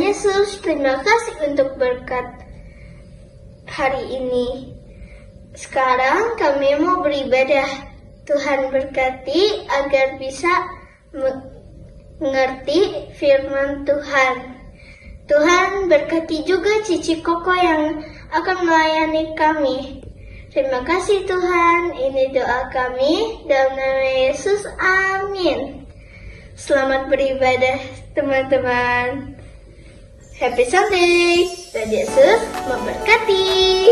Yesus, terima kasih untuk berkat hari ini. Sekarang kami mau beribadah. Tuhan berkati agar bisa mengerti firman Tuhan. Tuhan berkati juga Cici Koko yang akan melayani kami. Terima kasih Tuhan, ini doa kami dalam nama Yesus, amin. Selamat beribadah teman-teman. Happy Sunday, dan Yesus memberkati.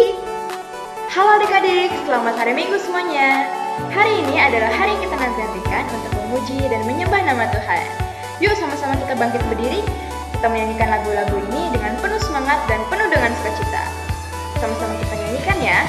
Halo adik-adik, selamat hari Minggu semuanya. Hari ini adalah hari yang kita nantikan untuk memuji dan menyembah nama Tuhan. Yuk sama-sama kita bangkit berdiri, kita menyanyikan lagu-lagu ini dengan penuh semangat dan penuh dengan sukacita. Sama-sama kita nyanyikan ya.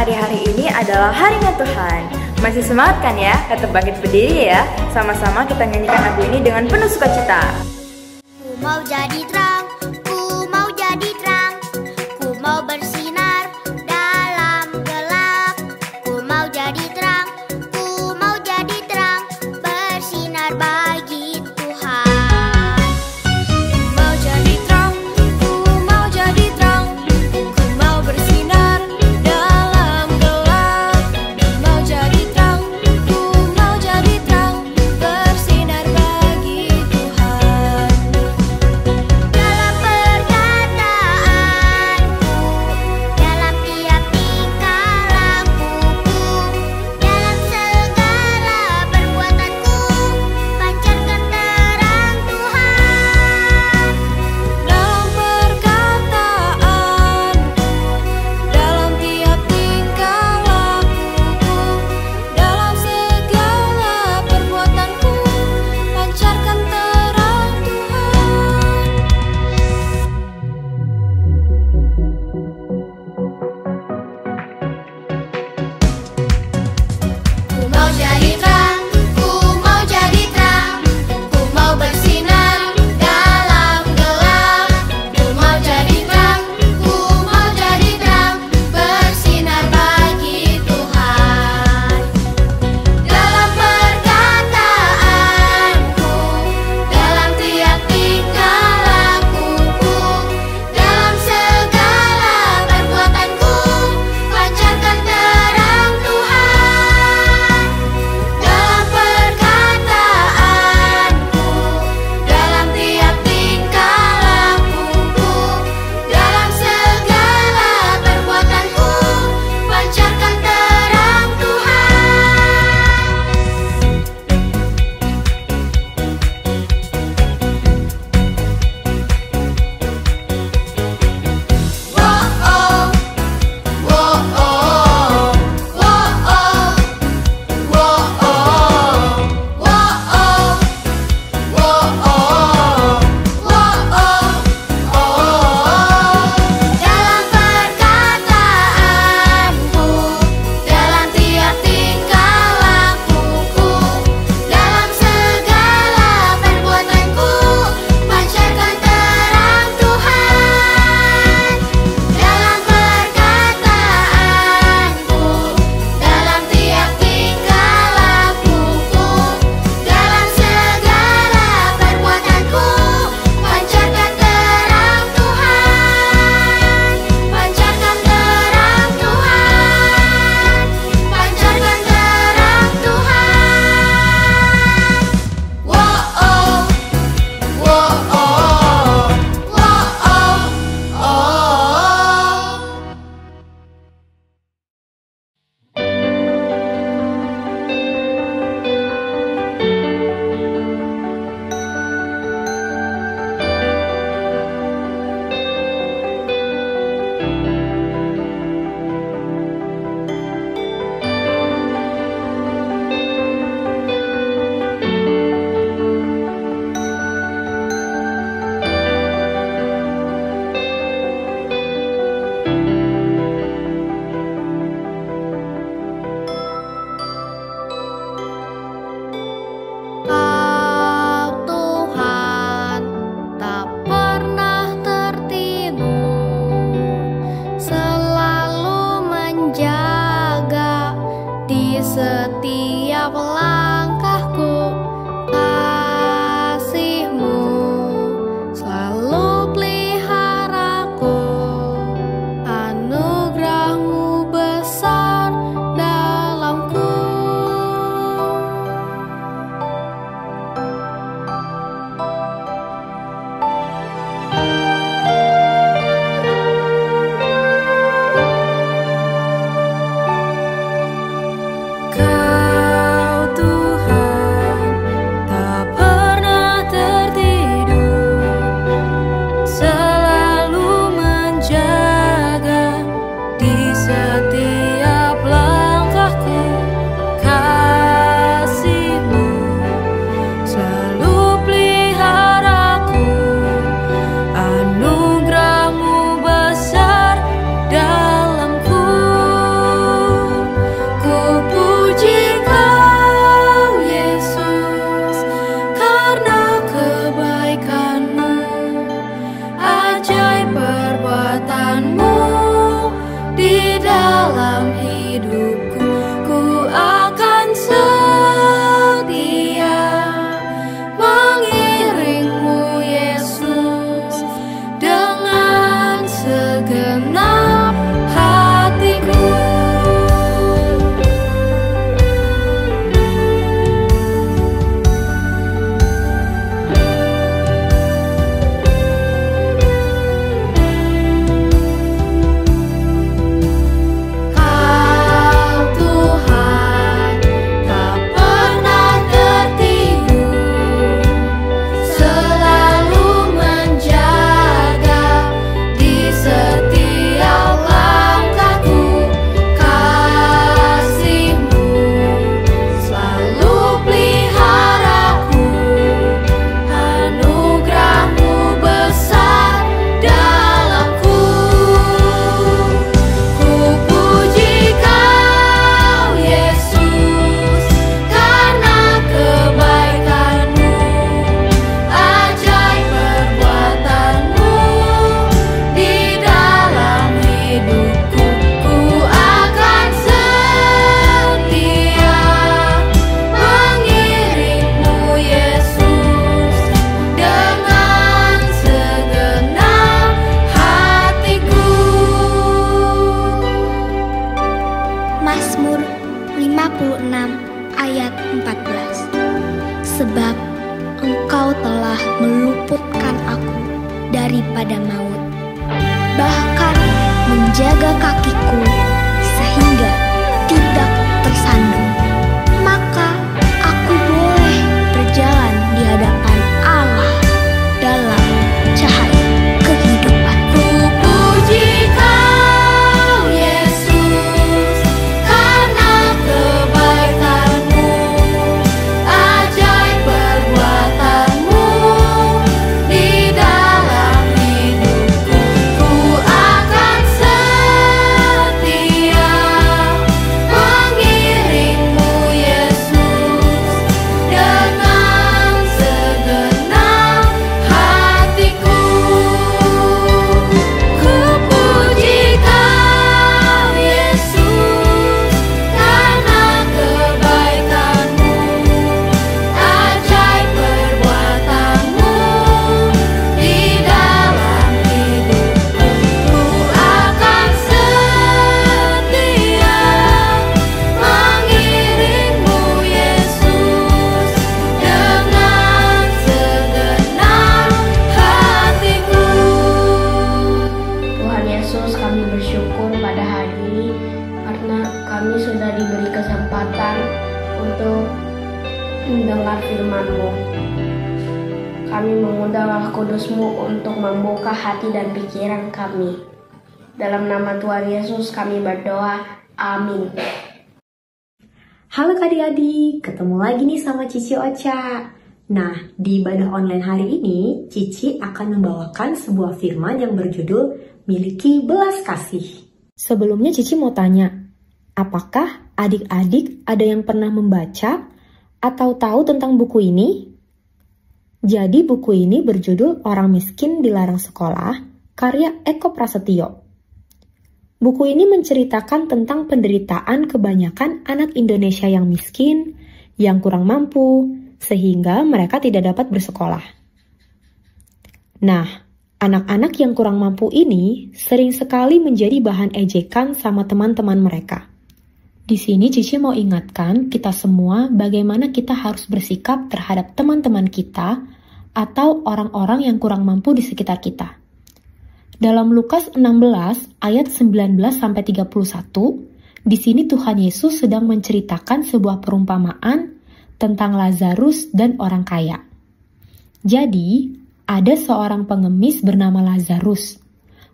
Hari-hari ini adalah harinya Tuhan. Masih semangat kan ya? Tetap bangkit berdiri ya. Sama-sama kita nyanyikan lagu ini dengan penuh sukacita. Ku mau jadi terang, ku mau jadi terang, ku mau bersinar dalam gelap. Ku mau jadi terang, ku mau jadi terang, bersinar bagi Tuhan. Ku mau jadi terang, ku mau jadi terang, ku mau bersinar dalam gelap. Ku mau jadi terang, ku mau jadi terang, bersinar bagi Tuhan. setiap langkahku. Kasih-Mu selalu peliharaku. Anugerah-Mu besar dalamku. Kau Tuhan tak pernah tertidur, selalu menjaga di setiap langkahku. Kasih-Mu selalu peliharaku. Anugerah-Mu besar dalamku. Ku puji Kau Yesus karena kebaikan-Mu, ajaib perbuatan-Mu di dalam hidupku. Ku akan setia mengiring-Mu Yesus dengan segenap hatiku. Kau Tuhan tak pernah tertidur, selalu menjaga di setiap langkahku. Kasih-Mu selalu peliharaku. Anugerah-Mu besar dalamku. Ku puji Kau Yesus karena kebaikan-Mu, ajaib perbuatan-Mu di dalam hidupku. Ku akan setia mengiring-Mu Yesus dengan segenap hatiku. Mazmur 56 ayat 14. Sebab Engkau telah meluputkan aku daripada maut, bahkan menjaga kakiku sehingga tidak tersandung. Maka aku boleh berjalan di hadapan Allah dalam cahaya kehidupan. Ku puji Kau Yesus karena kebaikan-Mu, ajaib perbuatan-Mu di dalam hidupku. Ku akan setia mengiring-Mu Yesus dengan segenap hatiku. Ku puji Kau Yesus karena kebaikan-Mu, ajaib perbuatan-Mu di dalam hidupku. Ku akan setia mengiring-Mu Yesus dengan segenap hatiku. Tuhan Yesus, kami bersyukur pada hari ini karena kami sudah diberi kesempatan untuk mendengar firman-Mu. Kami mengundang Roh Kudus-Mu untuk membuka hati dan pikiran kami. Dalam nama Tuhan Yesus kami berdoa. Amin. Halo adik-adik, ketemu lagi nih sama Cici Ocha. Nah, di ibadah online hari ini, Cici akan membawakan sebuah firman yang berjudul Miliki Belas Kasih. Sebelumnya Cici mau tanya, apakah adik-adik ada yang pernah membaca atau tahu tentang buku ini? Jadi buku ini berjudul Orang Miskin Dilarang Sekolah, karya Eko Prasetyo. Buku ini menceritakan tentang penderitaan kebanyakan anak Indonesia yang miskin yang kurang mampu, sehingga mereka tidak dapat bersekolah. Nah, anak-anak yang kurang mampu ini sering sekali menjadi bahan ejekan sama teman-teman mereka. Di sini Cici mau ingatkan kita semua bagaimana kita harus bersikap terhadap teman-teman kita atau orang-orang yang kurang mampu di sekitar kita. Dalam Lukas 16 ayat 19-31, di sini Tuhan Yesus sedang menceritakan sebuah perumpamaan tentang Lazarus dan orang kaya. Jadi, ada seorang pengemis bernama Lazarus.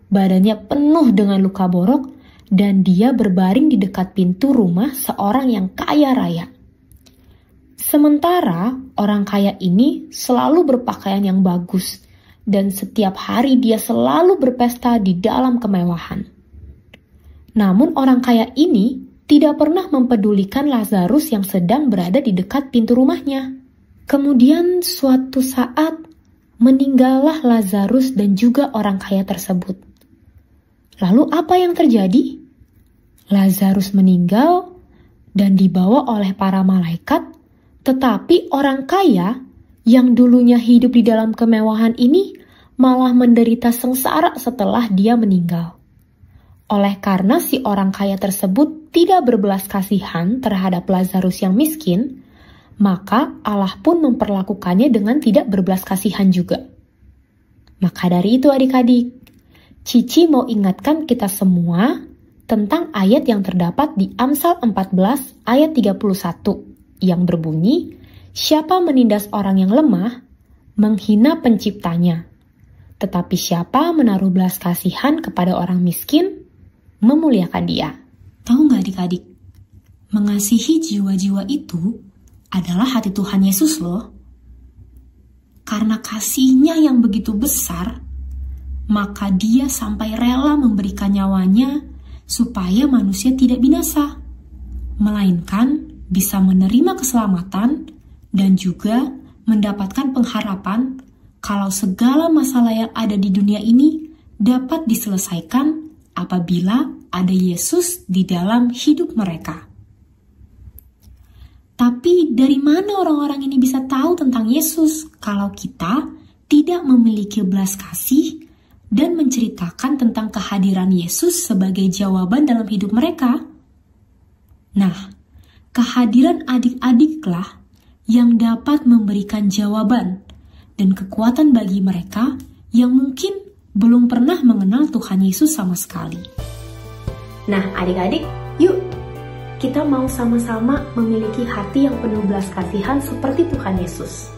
Badannya penuh dengan luka borok dan dia berbaring di dekat pintu rumah seorang yang kaya raya. Sementara orang kaya ini selalu berpakaian yang bagus dan setiap hari dia selalu berpesta di dalam kemewahan. Namun orang kaya ini tidak pernah mempedulikan Lazarus yang sedang berada di dekat pintu rumahnya. Kemudian suatu saat meninggallah Lazarus dan juga orang kaya tersebut. Lalu apa yang terjadi? Lazarus meninggal dan dibawa oleh para malaikat, tetapi orang kaya yang dulunya hidup di dalam kemewahan ini malah menderita sengsara setelah dia meninggal. Oleh karena si orang kaya tersebut tidak berbelas kasihan terhadap Lazarus yang miskin, maka Allah pun memperlakukannya dengan tidak berbelas kasihan juga. Maka dari itu adik-adik, Cici mau ingatkan kita semua tentang ayat yang terdapat di Amsal 14 ayat 31 yang berbunyi, "Siapa menindas orang yang lemah, menghina penciptanya. Tetapi siapa menaruh belas kasihan kepada orang miskin, memuliakan dia." Tahu nggak adik-adik? Mengasihi jiwa-jiwa itu adalah hati Tuhan Yesus loh. Karena kasihnya yang begitu besar, maka dia sampai rela memberikan nyawanya supaya manusia tidak binasa, melainkan bisa menerima keselamatan dan juga mendapatkan pengharapan kalau segala masalah yang ada di dunia ini dapat diselesaikan apabila ada Yesus di dalam hidup mereka. Tapi dari mana orang-orang ini bisa tahu tentang Yesus kalau kita tidak memiliki belas kasih dan menceritakan tentang kehadiran Yesus sebagai jawaban dalam hidup mereka? Nah, kehadiran adik-adiklah yang dapat memberikan jawaban dan kekuatan bagi mereka yang mungkin belum pernah mengenal Tuhan Yesus sama sekali. Nah, adik-adik, yuk kita mau sama-sama memiliki hati yang penuh belas kasihan seperti Tuhan Yesus.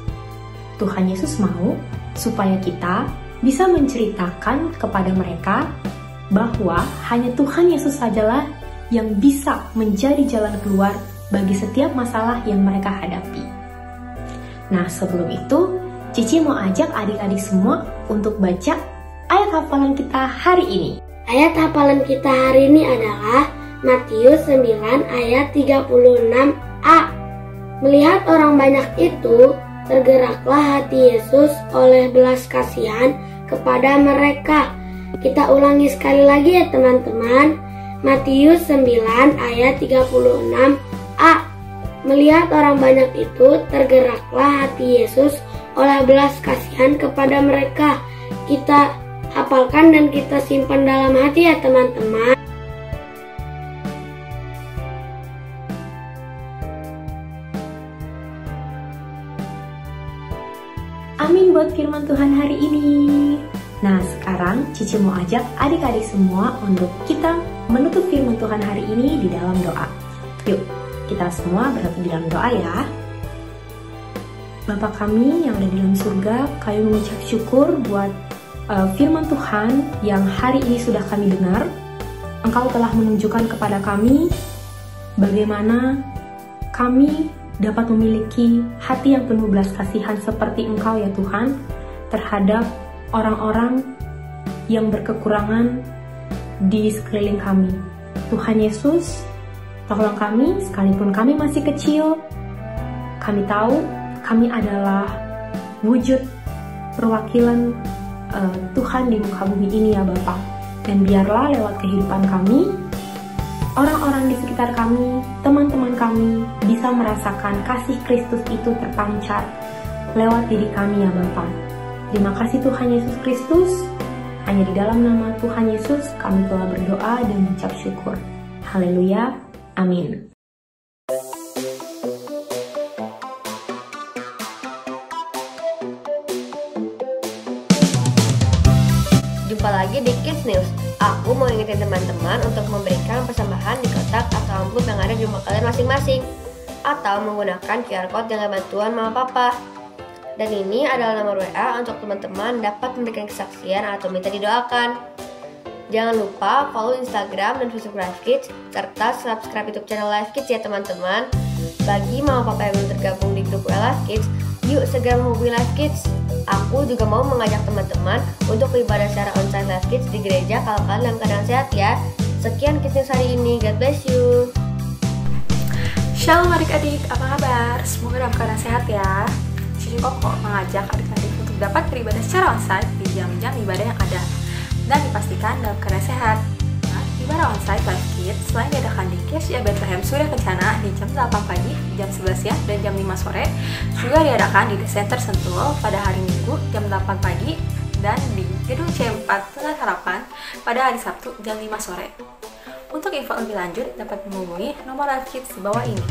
Tuhan Yesus mau supaya kita bisa menceritakan kepada mereka bahwa hanya Tuhan Yesus sajalah yang bisa menjadi jalan keluar bagi setiap masalah yang mereka hadapi. Nah, sebelum itu, Cici mau ajak adik-adik semua untuk baca ayat hafalan kita hari ini. Ayat hafalan kita hari ini adalah Matius 9 ayat 36a. Melihat orang banyak itu, tergeraklah hati Yesus oleh belas kasihan kepada mereka. Kita ulangi sekali lagi ya teman-teman. Matius 9 ayat 36a. Melihat orang banyak itu, tergeraklah hati Yesus oleh belas kasihan kepada mereka. Kita hafalkan dan kita simpan dalam hati ya teman-teman. Amin buat firman Tuhan hari ini. Nah, sekarang Cici mau ajak adik-adik semua untuk kita menutup firman Tuhan hari ini di dalam doa. Yuk, kita semua bersatu di dalam doa ya. Bapa kami yang ada di dalam surga, kami mengucap syukur buat firman Tuhan yang hari ini sudah kami dengar. Engkau telah menunjukkan kepada kami bagaimana kami dapat memiliki hati yang penuh belas kasihan seperti Engkau ya Tuhan, terhadap orang-orang yang berkekurangan di sekeliling kami. Tuhan Yesus, tolong kami sekalipun kami masih kecil. Kami tahu kami adalah wujud perwakilan Tuhan di muka bumi ini ya Bapa. Dan biarlah lewat kehidupan kami, orang-orang di sekitar kami, teman-teman kami, bisa merasakan kasih Kristus itu terpancar lewat diri kami ya Bapa. Terima kasih Tuhan Yesus Kristus. Hanya di dalam nama Tuhan Yesus kami telah berdoa dan mengucap syukur. Haleluya. Amin. Jumpa lagi di Kids News. Aku mau ingetin teman-teman untuk memberikan persembahan di kotak atau amplop yang ada di rumah kalian masing-masing, atau menggunakan QR Code dengan bantuan Mama Papa. Dan ini adalah nomor WA untuk teman-teman dapat memberikan kesaksian atau minta didoakan. Jangan lupa follow Instagram dan Facebook Live Kids, serta subscribe YouTube channel Live Kids ya teman-teman. Bagi Mama Papa yang belum tergabung di grup WA Live Kids, yuk segera menghubungi Live Kids. Aku juga mau mengajak teman-teman untuk beribadah secara onsite Live Kids di gereja kalau kalian dalam keadaan sehat ya. Sekian Kids News hari ini, God bless you. Shalom adik-adik, apa kabar? Semoga dalam keadaan sehat ya. Cici Koko mengajak adik-adik untuk dapat beribadah secara onsite di jam-jam ibadah yang ada dan dipastikan dalam keadaan sehat. Nah, ibadah onsite Live Kids selain diadakan di GSIA Bethlehem Surya Kencana di jam 8 pagi, jam 11 siang, dan jam 5 sore, juga diadakan di The Center Sentul pada hari Minggu jam 8 pagi dan di Gedung C4 Tengah Harapan pada hari Sabtu jam 5 sore. Untuk info lebih lanjut dapat menghubungi nomor Live Kids di bawah ini.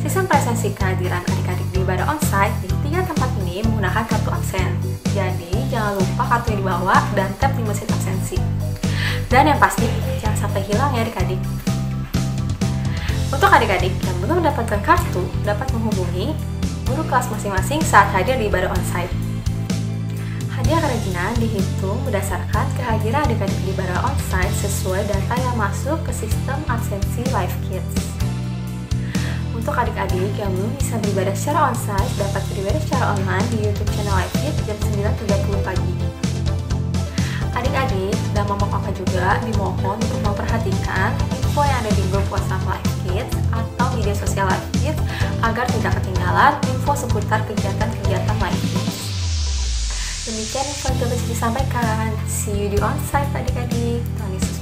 Sistem presensi kehadiran adik-adik di ibadah onsite di 3 tempat ini menggunakan kartu absen. Jadi jangan lupa kartu yang dibawa dan tap di mesin absensi. Dan yang pasti jangan sampai hilang ya adik-adik. Untuk adik-adik yang belum mendapatkan kartu dapat menghubungi guru kelas masing-masing saat hadir di ibadah onsite. Hadiah kerajinan dihitung berdasarkan kehadiran adik-adik di ibadah onsite sesuai data yang masuk ke sistem absensi Live Kids. Untuk adik-adik yang belum bisa beribadah secara onsite dapat beribadah secara online di YouTube channel Live Kids jam 9.30 pagi. Adik-adik dan mama papa juga dimohon untuk memperhatikan info yang ada di grup WhatsApp Live Kids atau media sosial Live Kids agar tidak ketinggalan info seputar kegiatan-kegiatan Live Kids. Demikian info yang dapat disampaikan. See you di onsite adik-adik. Tuhan Yesus